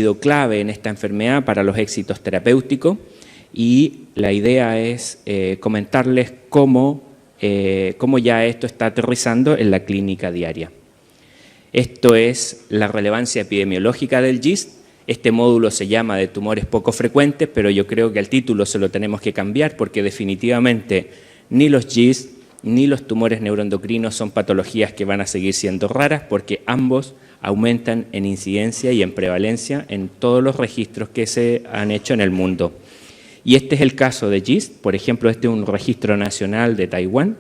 sido clave en esta enfermedad para los éxitos terapéuticos y la idea es comentarles cómo ya esto está aterrizando en la clínica diaria. Esto es la relevancia epidemiológica del GIST. Este módulo se llama de tumores poco frecuentes, pero yo creo que el título se lo tenemos que cambiar porque definitivamente ni los GIST ni los tumores neuroendocrinos son patologías que van a seguir siendo raras porque ambos aumentan en incidencia y en prevalencia en todos los registros que se han hecho en el mundo. Y este es el caso de GIST, por ejemplo, este es un registro nacional de Taiwán,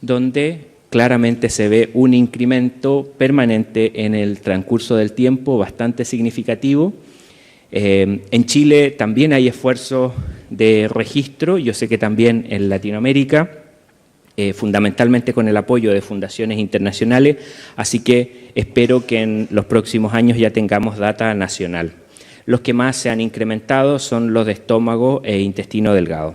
donde claramente se ve un incremento permanente en el transcurso del tiempo bastante significativo. En Chile también hay esfuerzos de registro, yo sé que también en Latinoamérica, fundamentalmente con el apoyo de fundaciones internacionales, así que espero que en los próximos años ya tengamos data nacional. Los que más se han incrementado son los de estómago e intestino delgado.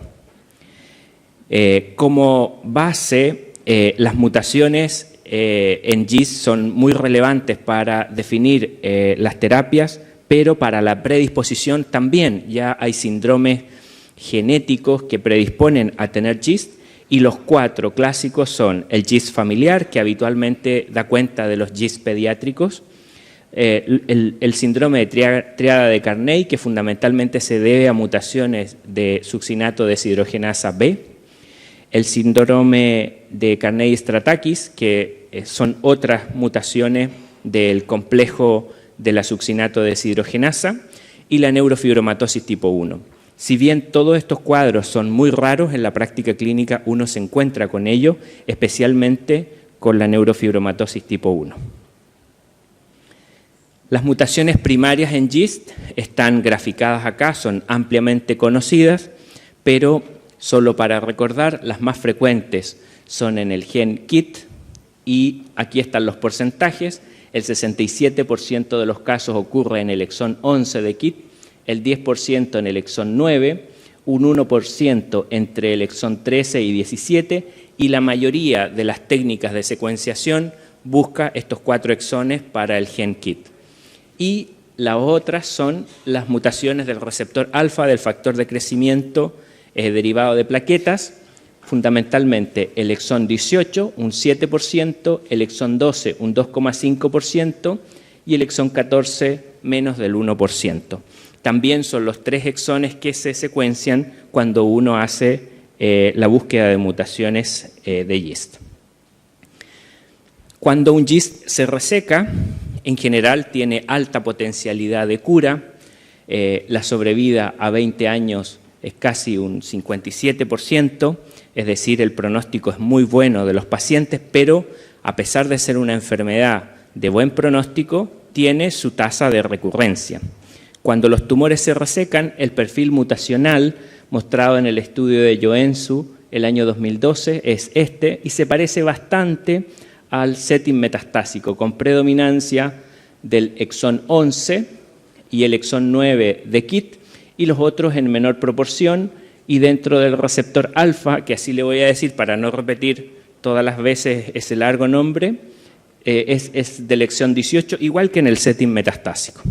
Como base, las mutaciones en GIST son muy relevantes para definir las terapias, pero para la predisposición también ya hay síndromes genéticos que predisponen a tener GIST y los 4 clásicos son el GIST familiar, que habitualmente da cuenta de los GIST pediátricos, el síndrome de triada de Carney, que fundamentalmente se debe a mutaciones de succinato deshidrogenasa B, el síndrome de Carney-Stratakis, que son otras mutaciones del complejo de la succinato deshidrogenasa, y la neurofibromatosis tipo 1. Si bien todos estos cuadros son muy raros, en la práctica clínica uno se encuentra con ellos, especialmente con la neurofibromatosis tipo 1. Las mutaciones primarias en GIST están graficadas acá, son ampliamente conocidas, pero solo para recordar, las más frecuentes son en el gen KIT y aquí están los porcentajes. El 67% de los casos ocurre en el exón 11 de KIT, el 10% en el exón 9, un 1% entre el exón 13 y 17 y la mayoría de las técnicas de secuenciación busca estos 4 exones para el gen KIT. Y las otras son las mutaciones del receptor alfa del factor de crecimiento derivado de plaquetas, fundamentalmente el exón 18, un 7%, el exón 12, un 2,5% y el exón 14, menos del 1%. También son los 3 exones que se secuencian cuando uno hace la búsqueda de mutaciones de GIST. Cuando un GIST se reseca, en general tiene alta potencialidad de cura, la sobrevida a 20 años es casi un 57%, es decir, el pronóstico es muy bueno de los pacientes, pero a pesar de ser una enfermedad de buen pronóstico, tiene su tasa de recurrencia. Cuando los tumores se resecan, el perfil mutacional mostrado en el estudio de Joensuu el año 2012 es este y se parece bastante al setting metastásico, con predominancia del exón 11 y el exón 9 de KIT, y los otros en menor proporción, y dentro del receptor alfa, que así le voy a decir para no repetir todas las veces ese largo nombre, es del exón 18, igual que en el setting metastásico.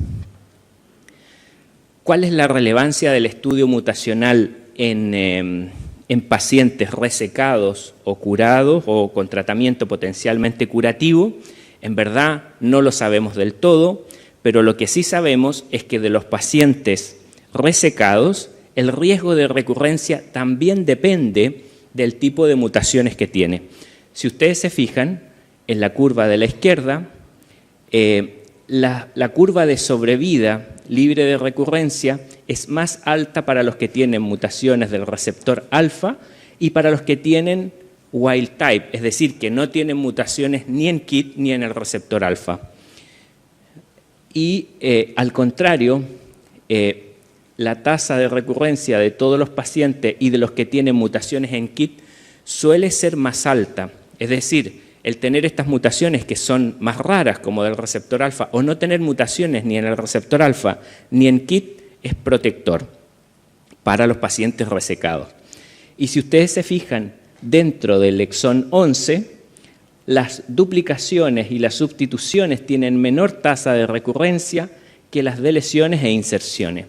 ¿Cuál es la relevancia del estudio mutacional en pacientes resecados o curados o con tratamiento potencialmente curativo? En verdad no lo sabemos del todo, pero lo que sí sabemos es que de los pacientes resecados, el riesgo de recurrencia también depende del tipo de mutaciones que tiene. Si ustedes se fijan, en la curva de la izquierda, la curva de sobrevida libre de recurrencia es más alta para los que tienen mutaciones del receptor alfa y para los que tienen wild type, es decir, que no tienen mutaciones ni en KIT ni en el receptor alfa. Y al contrario, la tasa de recurrencia de todos los pacientes y de los que tienen mutaciones en KIT suele ser más alta. Es decir, el tener estas mutaciones que son más raras, como del receptor alfa, o no tener mutaciones ni en el receptor alfa ni en KIT, es protector para los pacientes resecados. Y si ustedes se fijan, dentro del exón 11, las duplicaciones y las sustituciones tienen menor tasa de recurrencia que las de lesiones e inserciones.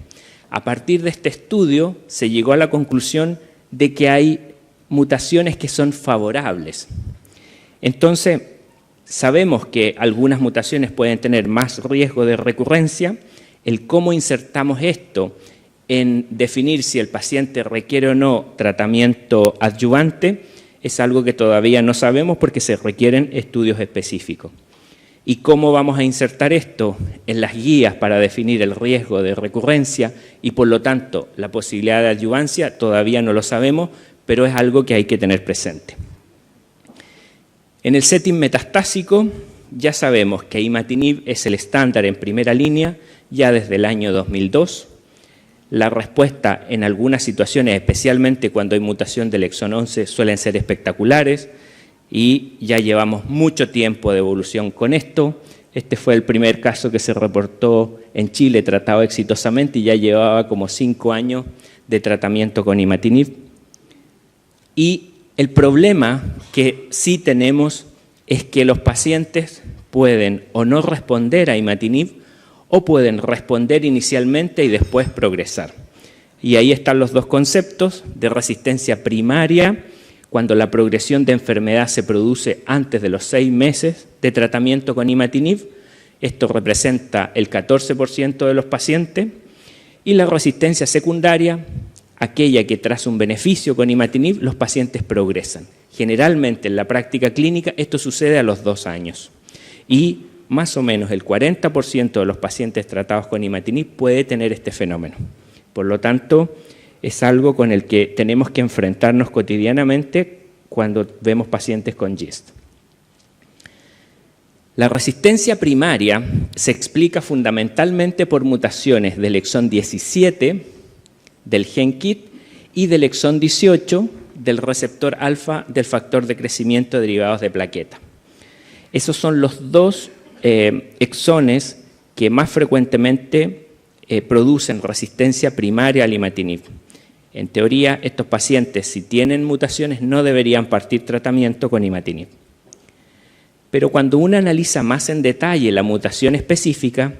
A partir de este estudio se llegó a la conclusión de que hay mutaciones que son favorables. Entonces, sabemos que algunas mutaciones pueden tener más riesgo de recurrencia. El cómo insertamos esto en definir si el paciente requiere o no tratamiento adyuvante es algo que todavía no sabemos porque se requieren estudios específicos. ¿Y cómo vamos a insertar esto en las guías para definir el riesgo de recurrencia y por lo tanto la posibilidad de adyuvancia? Todavía no lo sabemos, pero es algo que hay que tener presente. En el setting metastásico ya sabemos que imatinib es el estándar en primera línea ya desde el año 2002. La respuesta en algunas situaciones, especialmente cuando hay mutación del exón 11, suelen ser espectaculares y ya llevamos mucho tiempo de evolución con esto. Este fue el primer caso que se reportó en Chile, tratado exitosamente y ya llevaba como 5 años de tratamiento con imatinib. Y el problema que sí tenemos es que los pacientes pueden o no responder a imatinib o pueden responder inicialmente y después progresar. Y ahí están los dos conceptos de resistencia primaria, cuando la progresión de enfermedad se produce antes de los 6 meses de tratamiento con imatinib. Esto representa el 14% de los pacientes. Y la resistencia secundaria, aquella que tras un beneficio con imatinib, los pacientes progresan. Generalmente en la práctica clínica esto sucede a los 2 años. Y más o menos el 40% de los pacientes tratados con imatinib puede tener este fenómeno. Por lo tanto, es algo con el que tenemos que enfrentarnos cotidianamente cuando vemos pacientes con GIST. La resistencia primaria se explica fundamentalmente por mutaciones del exón 17, del gen KIT, y del exón 18, del receptor alfa del factor de crecimiento derivados de plaqueta. Esos son los dos exones que más frecuentemente producen resistencia primaria al imatinib. En teoría, estos pacientes, si tienen mutaciones, no deberían partir tratamiento con imatinib. Pero cuando uno analiza más en detalle la mutación específica,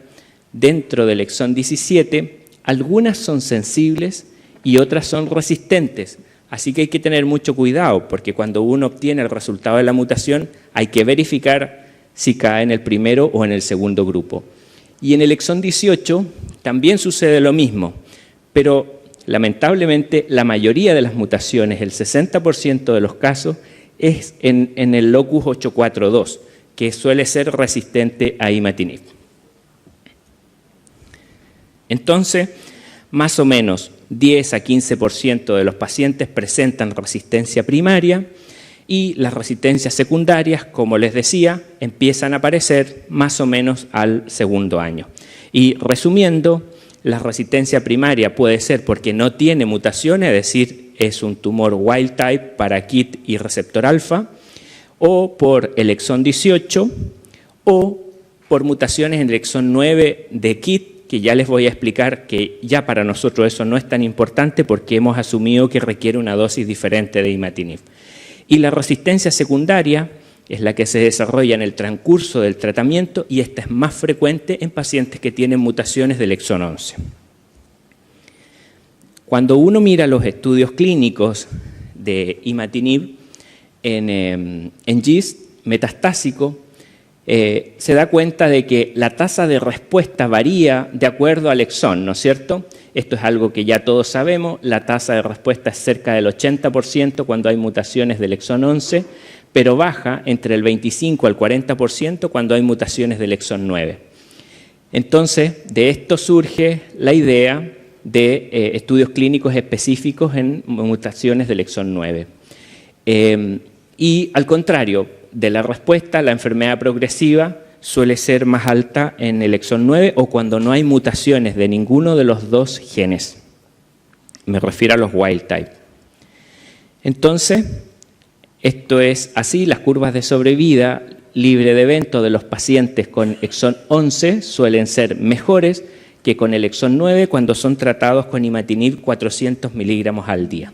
dentro del exón 17, algunas son sensibles y otras son resistentes. Así que hay que tener mucho cuidado, porque cuando uno obtiene el resultado de la mutación, hay que verificar si cae en el primero o en el segundo grupo. Y en el exón 18 también sucede lo mismo, pero lamentablemente la mayoría de las mutaciones, el 60% de los casos, es en el locus 842, que suele ser resistente a imatinib. Entonces, más o menos 10 a 15% de los pacientes presentan resistencia primaria y las resistencias secundarias, como les decía, empiezan a aparecer más o menos al segundo año. Y resumiendo, la resistencia primaria puede ser porque no tiene mutaciones, es decir, es un tumor wild type para KIT y receptor alfa, o por el exón 18, o por mutaciones en el exón 9 de KIT, que ya les voy a explicar que ya para nosotros eso no es tan importante porque hemos asumido que requiere una dosis diferente de imatinib. Y la resistencia secundaria es la que se desarrolla en el transcurso del tratamiento y esta es más frecuente en pacientes que tienen mutaciones del exón 11. Cuando uno mira los estudios clínicos de imatinib en GIST metastásico, se da cuenta de que la tasa de respuesta varía de acuerdo al exón, ¿no es cierto? Esto es algo que ya todos sabemos, la tasa de respuesta es cerca del 80% cuando hay mutaciones del exón 11, pero baja entre el 25 al 40% cuando hay mutaciones del exón 9. Entonces, de esto surge la idea de estudios clínicos específicos en mutaciones del exón 9. Y al contrario de la respuesta, la enfermedad progresiva suele ser más alta en el exón 9 o cuando no hay mutaciones de ninguno de los dos genes. Me refiero a los wild type. Entonces, esto es así, las curvas de sobrevida libre de evento de los pacientes con exón 11 suelen ser mejores que con el exón 9 cuando son tratados con imatinib 400 miligramos al día.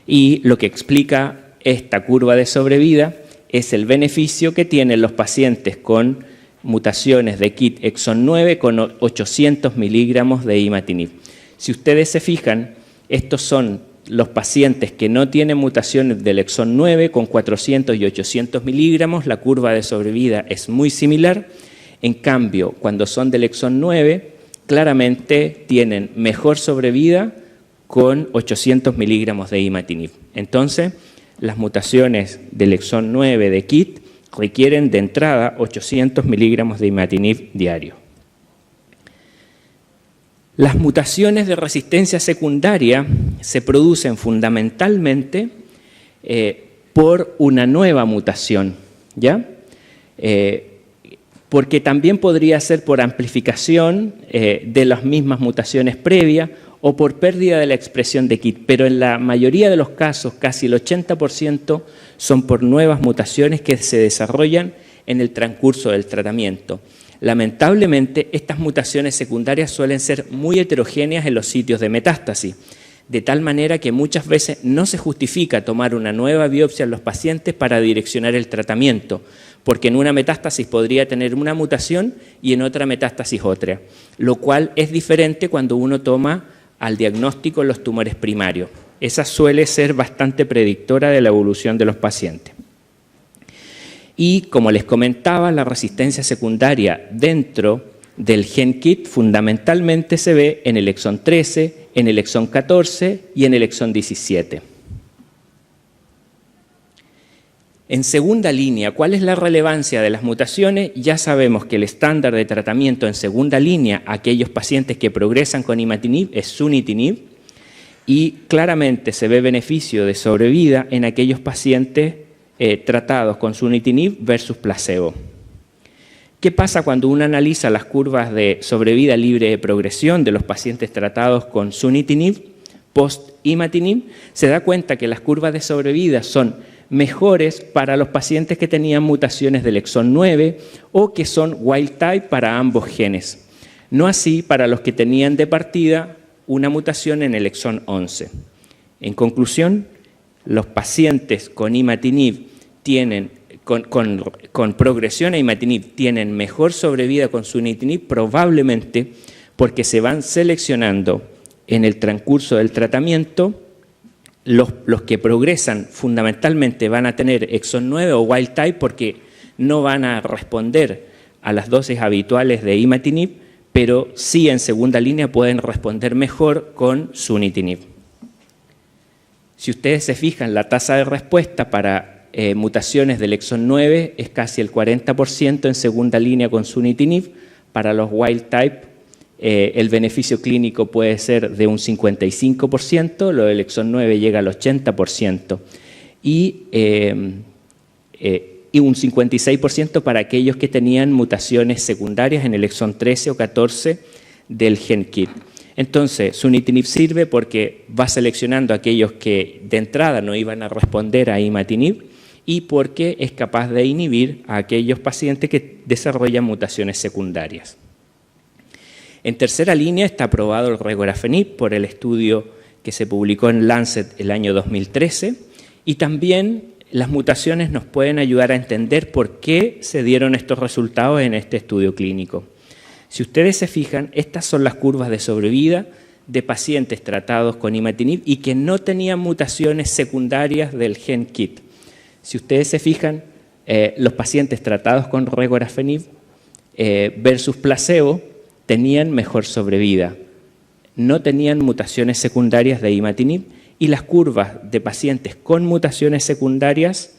Y lo que explica esta curva de sobrevida es el beneficio que tienen los pacientes con mutaciones de KIT exon 9 con 800 miligramos de imatinib. Si ustedes se fijan, estos son los pacientes que no tienen mutaciones del exon 9 con 400 y 800 miligramos, la curva de sobrevida es muy similar. En cambio, cuando son del exon 9, claramente tienen mejor sobrevida con 800 miligramos de imatinib. Entonces, las mutaciones del exon 9 de KIT requieren de entrada 800 miligramos de imatinib diario. Las mutaciones de resistencia secundaria se producen fundamentalmente por una nueva mutación, ¿ya? Porque también podría ser por amplificación de las mismas mutaciones previas o por pérdida de la expresión de KIT, pero en la mayoría de los casos, casi el 80%, son por nuevas mutaciones que se desarrollan en el transcurso del tratamiento. Lamentablemente, estas mutaciones secundarias suelen ser muy heterogéneas en los sitios de metástasis, de tal manera que muchas veces no se justifica tomar una nueva biopsia en los pacientes para direccionar el tratamiento, porque en una metástasis podría tener una mutación y en otra metástasis otra, lo cual es diferente cuando uno toma al diagnóstico los tumores primarios. Esa suele ser bastante predictora de la evolución de los pacientes. Y como les comentaba, la resistencia secundaria dentro del gen KIT fundamentalmente se ve en el exón 13, en el exón 14 y en el exón 17. En segunda línea, ¿cuál es la relevancia de las mutaciones? Ya sabemos que el estándar de tratamiento en segunda línea, aquellos pacientes que progresan con imatinib, es sunitinib, y claramente se ve beneficio de sobrevida en aquellos pacientes tratados con sunitinib versus placebo. ¿Qué pasa cuando uno analiza las curvas de sobrevida libre de progresión de los pacientes tratados con sunitinib post-imatinib? Se da cuenta que las curvas de sobrevida son mejores para los pacientes que tenían mutaciones del exón 9 o que son wild type para ambos genes. No así para los que tenían de partida una mutación en el exón 11. En conclusión, los pacientes con imatinib con progresión a imatinib tienen mejor sobrevida con sunitinib, probablemente porque se van seleccionando en el transcurso del tratamiento. Los que progresan fundamentalmente van a tener exón 9 o wild type porque no van a responder a las dosis habituales de imatinib, pero sí en segunda línea pueden responder mejor con sunitinib. Si ustedes se fijan, la tasa de respuesta para mutaciones del exón 9 es casi el 40% en segunda línea con sunitinib. Para los wild type, el beneficio clínico puede ser de un 55%, lo del exón 9 llega al 80%, y un 56% para aquellos que tenían mutaciones secundarias en el exón 13 o 14 del gen KIT. Entonces, sunitinib sirve porque va seleccionando a aquellos que de entrada no iban a responder a imatinib y porque es capaz de inhibir a aquellos pacientes que desarrollan mutaciones secundarias. En tercera línea está aprobado el regorafenib por el estudio que se publicó en Lancet el año 2013 y también las mutaciones nos pueden ayudar a entender por qué se dieron estos resultados en este estudio clínico. Si ustedes se fijan, estas son las curvas de sobrevida de pacientes tratados con imatinib y que no tenían mutaciones secundarias del gen KIT. Si ustedes se fijan, los pacientes tratados con regorafenib versus placebo tenían mejor sobrevida, no tenían mutaciones secundarias de imatinib y las curvas de pacientes con mutaciones secundarias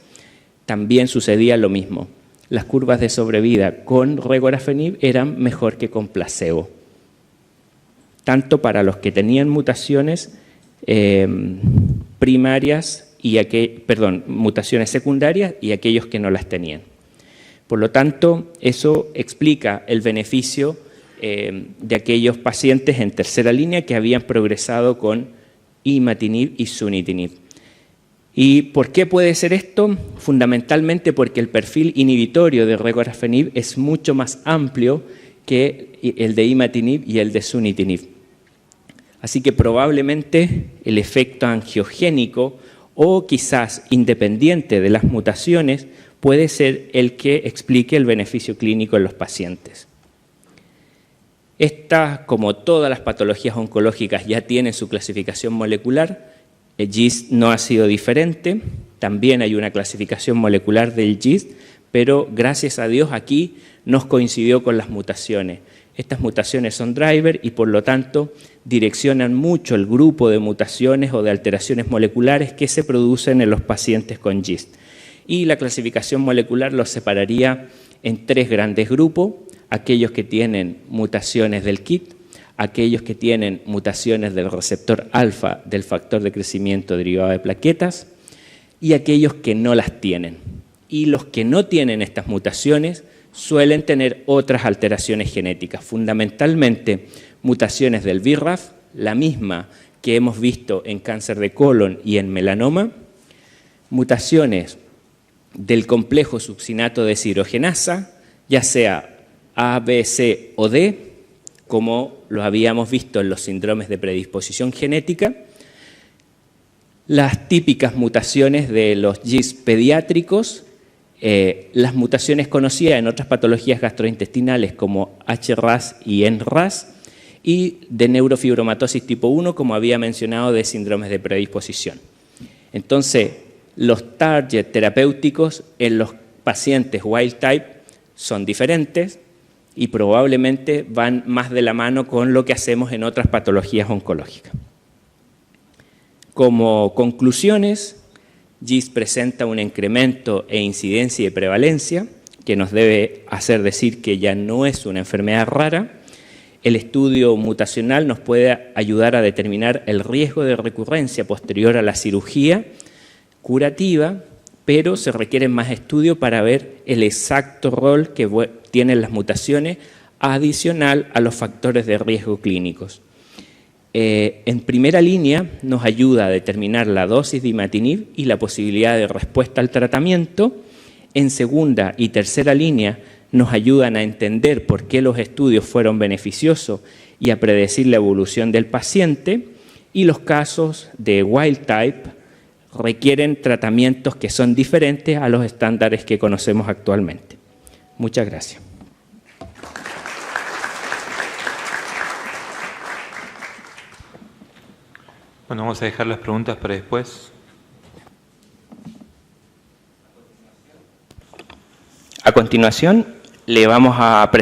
también sucedía lo mismo. Las curvas de sobrevida con regorafenib eran mejor que con placebo, tanto para los que tenían mutaciones primarias mutaciones secundarias y aquellos que no las tenían. Por lo tanto, eso explica el beneficio de aquellos pacientes en tercera línea que habían progresado con imatinib y sunitinib. ¿Y por qué puede ser esto? Fundamentalmente porque el perfil inhibitorio de regorafenib es mucho más amplio que el de imatinib y el de sunitinib. Así que probablemente el efecto angiogénico o quizás independiente de las mutaciones puede ser el que explique el beneficio clínico en los pacientes. Esta, como todas las patologías oncológicas, ya tiene su clasificación molecular. El GIST no ha sido diferente. También hay una clasificación molecular del GIST, pero gracias a Dios aquí nos coincidió con las mutaciones. Estas mutaciones son driver y por lo tanto direccionan mucho el grupo de mutaciones o de alteraciones moleculares que se producen en los pacientes con GIST. Y la clasificación molecular los separaría en 3 grandes grupos: aquellos que tienen mutaciones del KIT, aquellos que tienen mutaciones del receptor alfa del factor de crecimiento derivado de plaquetas y aquellos que no las tienen. Y los que no tienen estas mutaciones suelen tener otras alteraciones genéticas, fundamentalmente mutaciones del BRAF, la misma que hemos visto en cáncer de colon y en melanoma, mutaciones del complejo succinato deshidrogenasa, ya sea A, B, C o D, como lo habíamos visto en los síndromes de predisposición genética, las típicas mutaciones de los GIST pediátricos, las mutaciones conocidas en otras patologías gastrointestinales como HRAS y NRAS, y de neurofibromatosis tipo 1, como había mencionado, de síndromes de predisposición. Entonces, los targets terapéuticos en los pacientes wild type son diferentes y probablemente van más de la mano con lo que hacemos en otras patologías oncológicas. Como conclusiones, GIST presenta un incremento e incidencia y prevalencia que nos debe hacer decir que ya no es una enfermedad rara. El estudio mutacional nos puede ayudar a determinar el riesgo de recurrencia posterior a la cirugía curativa, pero se requiere más estudio para ver el exacto rol que tienen las mutaciones adicional a los factores de riesgo clínicos. En primera línea nos ayuda a determinar la dosis de imatinib y la posibilidad de respuesta al tratamiento. En segunda y tercera línea nos ayudan a entender por qué los estudios fueron beneficiosos y a predecir la evolución del paciente. Y los casos de wild type requieren tratamientos que son diferentes a los estándares que conocemos actualmente. Muchas gracias. Bueno, vamos a dejar las preguntas para después. A continuación, le vamos a presentar